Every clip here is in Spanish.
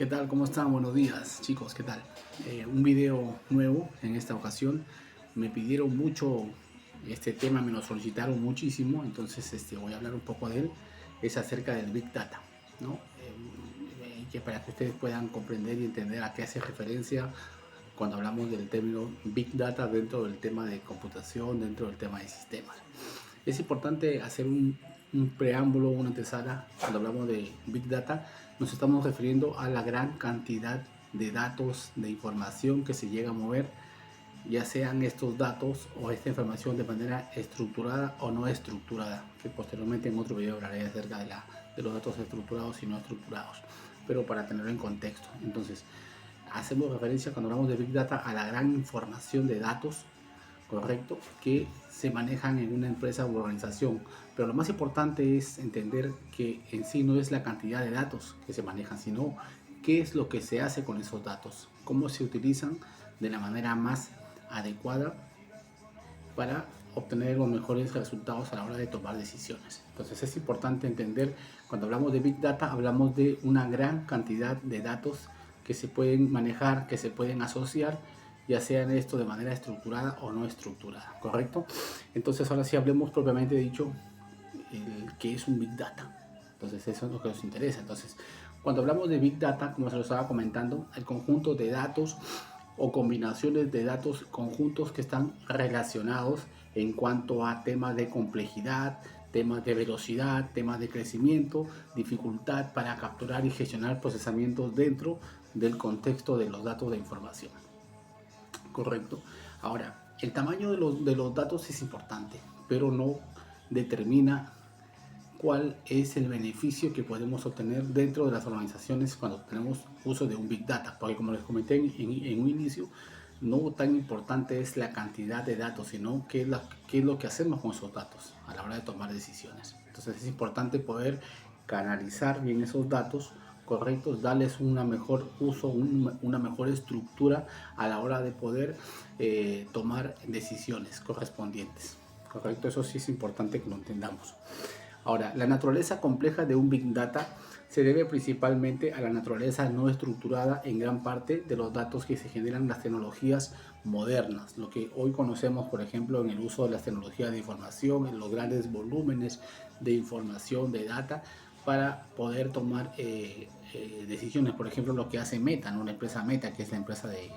¿Qué tal? ¿Cómo están? Buenos días, chicos. ¿Qué tal? Un video nuevo en esta ocasión. Me pidieron mucho este tema, me lo solicitaron muchísimo, entonces voy a hablar un poco de él. Es acerca del Big Data, ¿no? Que para que ustedes puedan comprender y entender a qué hace referencia cuando hablamos del término Big Data dentro del tema de computación, dentro del tema de sistemas. Es importante hacer un preámbulo, una antesala. Cuando hablamos de Big Data, nos estamos refiriendo a la gran cantidad de datos, de información que se llega a mover, ya sean estos datos o esta información de manera estructurada o no estructurada, que posteriormente en otro video hablaré acerca de los datos estructurados y no estructurados, pero para tenerlo en contexto. Entonces, hacemos referencia cuando hablamos de Big Data a la gran información de datos, correcto, que se manejan en una empresa u organización. Pero lo más importante es entender que en sí no es la cantidad de datos que se manejan, sino qué es lo que se hace con esos datos, cómo se utilizan de la manera más adecuada para obtener los mejores resultados a la hora de tomar decisiones. Entonces es importante entender, cuando hablamos de Big Data, hablamos de una gran cantidad de datos que se pueden manejar, que se pueden asociar, ya sean esto de manera estructurada o no estructurada, ¿correcto? Entonces ahora sí hablemos propiamente dicho qué es un Big Data. Entonces eso es lo que nos interesa. Entonces, cuando hablamos de Big Data, como se lo estaba comentando, el conjunto de datos o combinaciones de datos conjuntos que están relacionados en cuanto a temas de complejidad, temas de velocidad, temas de crecimiento, dificultad para capturar y gestionar procesamientos dentro del contexto de los datos de información. Correcto. Ahora, el tamaño de los datos es importante, pero no determina cuál es el beneficio que podemos obtener dentro de las organizaciones cuando tenemos uso de un Big Data, porque como les comenté en un inicio, no tan importante es la cantidad de datos, sino qué es lo que hacemos con esos datos a la hora de tomar decisiones. Entonces es importante poder canalizar bien esos datos correctos, darles una mejor uso, una mejor estructura a la hora de poder tomar decisiones correspondientes. Correcto, eso sí es importante que lo entendamos. Ahora, la naturaleza compleja de un Big Data se debe principalmente a la naturaleza no estructurada en gran parte de los datos que se generan en las tecnologías modernas, lo que hoy conocemos, por ejemplo, en el uso de las tecnologías de información, en los grandes volúmenes de información, de data, para poder tomar decisiones. Por ejemplo, lo que hace Meta, ¿no? La empresa Meta, que es la empresa de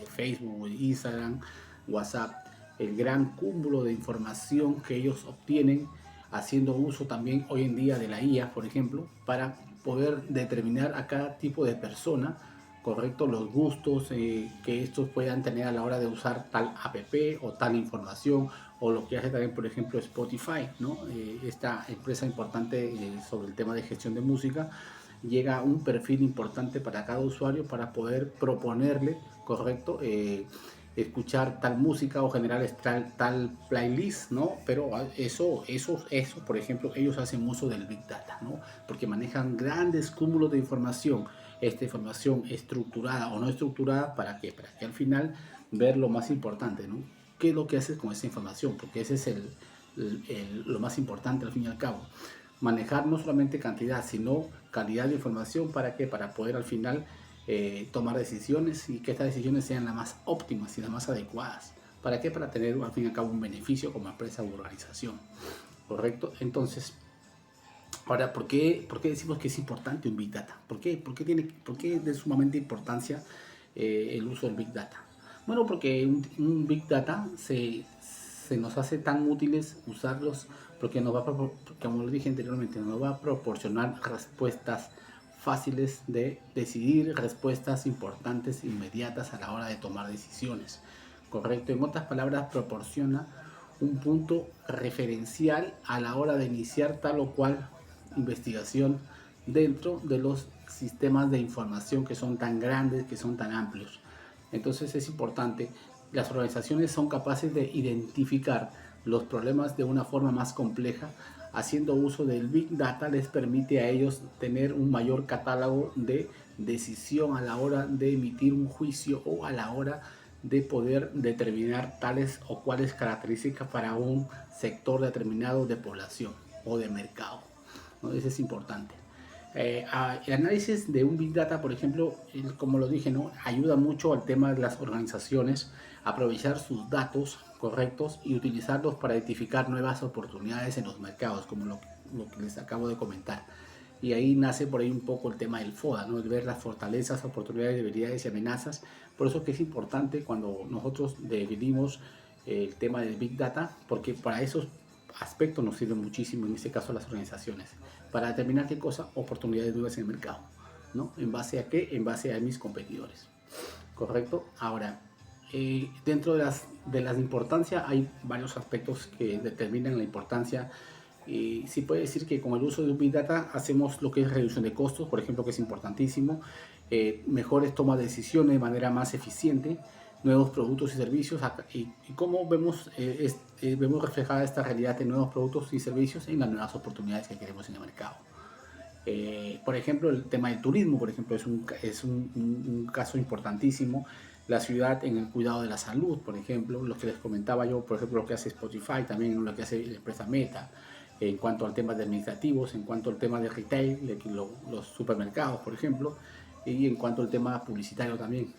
Facebook, Instagram, WhatsApp, el gran cúmulo de información que ellos obtienen haciendo uso también hoy en día de la IA, por ejemplo, para poder determinar a cada tipo de persona, correcto, los gustos que estos puedan tener a la hora de usar tal app o tal información, o lo que hace también, por ejemplo, Spotify, ¿no? Esta empresa importante sobre el tema de gestión de música, llega a un perfil importante para cada usuario para poder proponerle, correcto, escuchar tal música o generar tal playlist, ¿no? Pero eso, por ejemplo, ellos hacen uso del Big Data, ¿no? Porque manejan grandes cúmulos de información, esta información estructurada o no estructurada, ¿para qué? Para que al final ver lo más importante, ¿no? ¿Qué es lo que haces con esa información? Porque ese es lo más importante al fin y al cabo. Manejar no solamente cantidad, sino calidad de información, ¿para qué? Para poder al final tomar decisiones y que estas decisiones sean las más óptimas y las más adecuadas. ¿Para qué? Para tener al fin y al cabo un beneficio como empresa u organización. ¿Correcto? Entonces, ahora, ¿por qué decimos que es importante un Big Data? ¿Por qué es de sumamente importancia el uso del Big Data? Bueno, porque un Big Data se nos hace tan útiles usarlos porque nos va a, como lo dije anteriormente, nos va a proporcionar respuestas fáciles de decidir, respuestas importantes, inmediatas a la hora de tomar decisiones. Correcto, en otras palabras, proporciona un punto referencial a la hora de iniciar tal o cual investigación dentro de los sistemas de información que son tan grandes, que son tan amplios. Entonces es importante, las organizaciones son capaces de identificar los problemas de una forma más compleja. Haciendo uso del Big Data les permite a ellos tener un mayor catálogo de decisión a la hora de emitir un juicio o a la hora de poder determinar tales o cuales características para un sector determinado de población o de mercado, ¿no? Eso es importante. El análisis de un Big Data, por ejemplo, como lo dije, ¿no? Ayuda mucho al tema de las organizaciones a aprovechar sus datos correctos y utilizarlos para identificar nuevas oportunidades en los mercados, como lo que les acabo de comentar. Y ahí nace por ahí un poco el tema del FODA, ¿no? El ver las fortalezas, oportunidades, debilidades y amenazas. Por eso que es importante cuando nosotros definimos el tema del Big Data, porque para esos aspectos nos sirve muchísimo, en este caso las organizaciones, para determinar qué cosa, oportunidades nuevas en el mercado, ¿no? ¿En base a qué? En base a mis competidores, ¿correcto? Ahora, dentro de las importancias hay varios aspectos que determinan la importancia. Y sí puede decir que con el uso de un Big Data hacemos lo que es reducción de costos, por ejemplo, que es importantísimo, mejores tomas de decisiones de manera más eficiente, nuevos productos y servicios, y cómo vemos, vemos reflejada esta realidad de nuevos productos y servicios en las nuevas oportunidades que queremos en el mercado. Por ejemplo, el tema del turismo, por ejemplo, es un caso importantísimo. La ciudad en el cuidado de la salud, por ejemplo, lo que les comentaba yo, por ejemplo, lo que hace Spotify, también lo que hace la empresa Meta, en cuanto al tema de administrativos, en cuanto al tema de retail, los supermercados, por ejemplo, y en cuanto al tema publicitario también.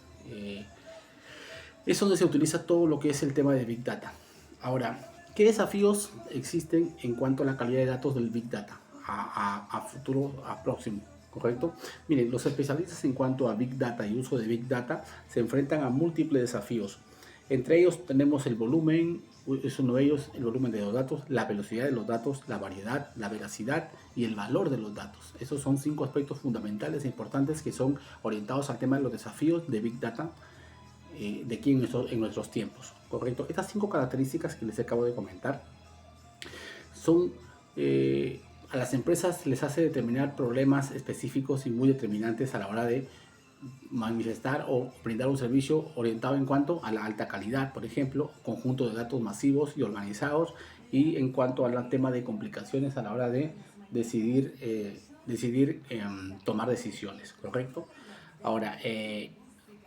Es donde se utiliza todo lo que es el tema de Big Data. Ahora, ¿qué desafíos existen en cuanto a la calidad de datos del Big Data a futuro, a próximo? ¿Correcto? Miren, los especialistas en cuanto a Big Data y uso de Big Data se enfrentan a múltiples desafíos. Entre ellos tenemos el volumen, es uno de ellos, el volumen de los datos, la velocidad de los datos, la variedad, la veracidad y el valor de los datos. Esos son 5 aspectos fundamentales e importantes que son orientados al tema de los desafíos de Big Data de aquí en nuestros tiempos, ¿correcto? Estas 5 características que les acabo de comentar son, a las empresas les hace determinar problemas específicos y muy determinantes a la hora de manifestar o brindar un servicio orientado en cuanto a la alta calidad, por ejemplo, conjunto de datos masivos y organizados, y en cuanto al tema de complicaciones a la hora de decidir, tomar decisiones, ¿correcto? Ahora,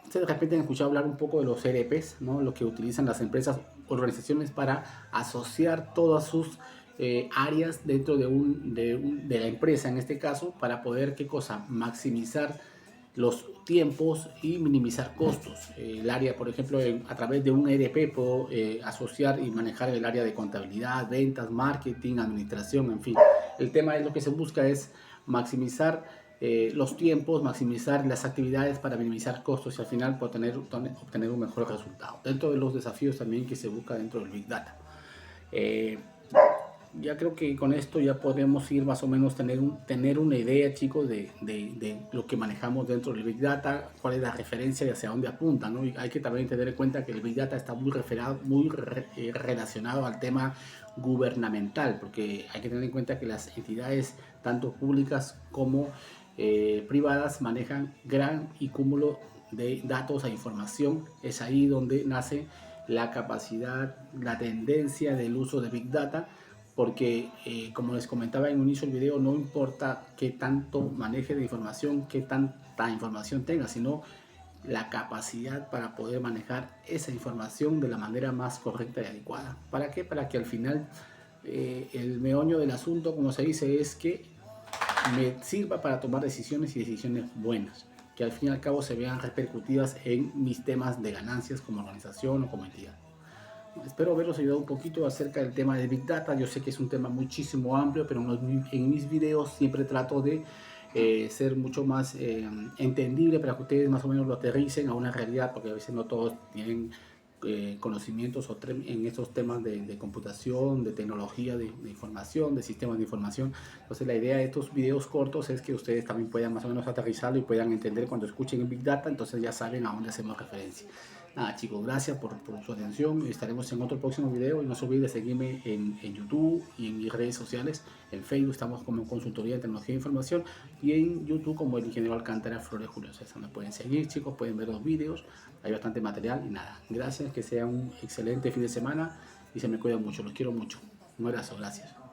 ustedes de repente han escuchado hablar un poco de los ERPs, ¿no? Lo que utilizan las empresas, organizaciones para asociar todas sus áreas dentro de la empresa, en este caso, para poder, ¿qué cosa? Maximizar los tiempos y minimizar costos. El área, por ejemplo, a través de un ERP puedo asociar y manejar el área de contabilidad, ventas, marketing, administración, en fin. El tema es lo que se busca es maximizar los tiempos, maximizar las actividades para minimizar costos y al final obtener un mejor resultado. Dentro de los desafíos también que se busca dentro del Big Data. Ya creo que con esto ya podemos ir más o menos tener una idea, chicos, de lo que manejamos dentro del Big Data, cuál es la referencia y hacia dónde apunta, ¿no? Y hay que también tener en cuenta que el Big Data está muy relacionado al tema gubernamental, porque hay que tener en cuenta que las entidades, tanto públicas como privadas, manejan gran y cúmulo de datos e información. Es ahí donde nace la capacidad, la tendencia del uso de Big Data, porque como les comentaba en un inicio del video, no importa qué tanto maneje de información, qué tanta información tenga, sino la capacidad para poder manejar esa información de la manera más correcta y adecuada. ¿Para qué? Para que al final el meollo del asunto, como se dice, es que me sirva para tomar decisiones y decisiones buenas, que al fin y al cabo se vean repercutidas en mis temas de ganancias como organización o como entidad. Espero haberos ayudado un poquito acerca del tema de Big Data. Yo sé que es un tema muchísimo amplio, pero en mis videos siempre trato de ser mucho más entendible para que ustedes más o menos lo aterricen a una realidad, porque a veces no todos tienen conocimientos en estos temas de computación, de tecnología, de información, de sistemas de información. Entonces la idea de estos videos cortos es que ustedes también puedan más o menos aterrizarlo y puedan entender cuando escuchen el Big Data, entonces ya saben a dónde hacemos referencia. Nada, chicos, gracias por su atención. Estaremos en otro próximo video y no se olviden de seguirme en YouTube y en mis redes sociales. En Facebook estamos como Consultoría de Tecnología e Información y en YouTube como el Ingeniero Alcántara Flores Julio César. Me pueden seguir, chicos, pueden ver los videos. Hay bastante material y nada. Gracias, que sea un excelente fin de semana y se me cuidan mucho. Los quiero mucho. Un abrazo, gracias.